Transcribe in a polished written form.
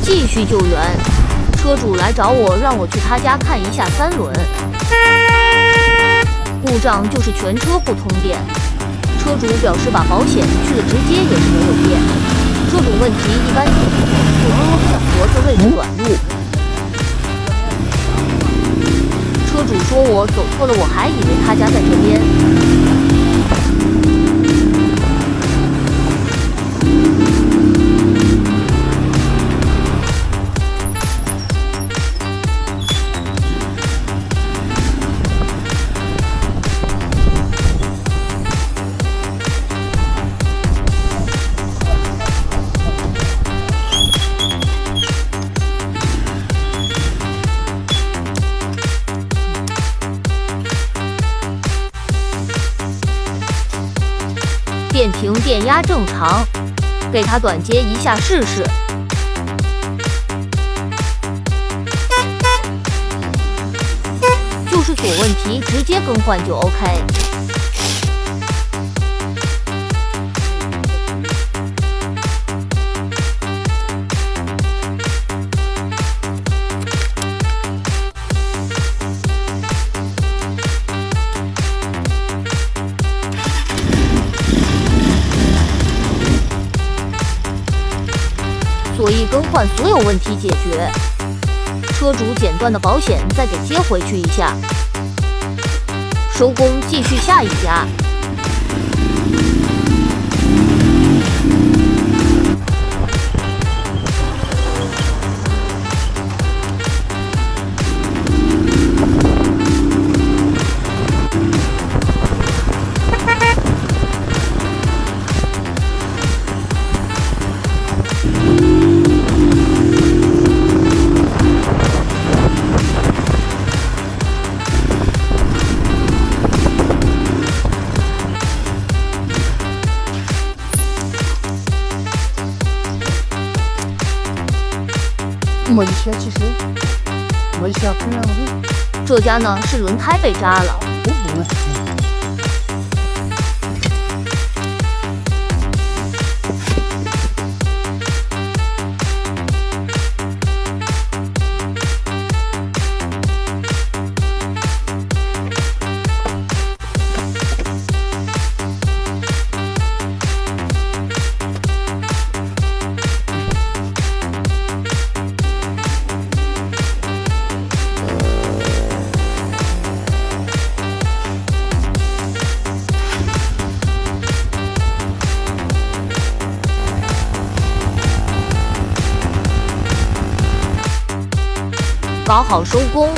继续救援。车主来找我，让我去他家看一下三轮。故障就是全车不通电。车主表示把保险去了，直接也是没有电。这种问题一般就是脖子位置短路。车主说我走错了，我还以为他家在这边。电瓶电压正常，给它短接一下试试。就是锁问题，直接更换就 OK。锁一更换，所有问题解决。车主剪断的保险再给接回去一下。收工，继续下一家。没些，其实没些可能是。这家呢是轮胎被扎了。搞好收工。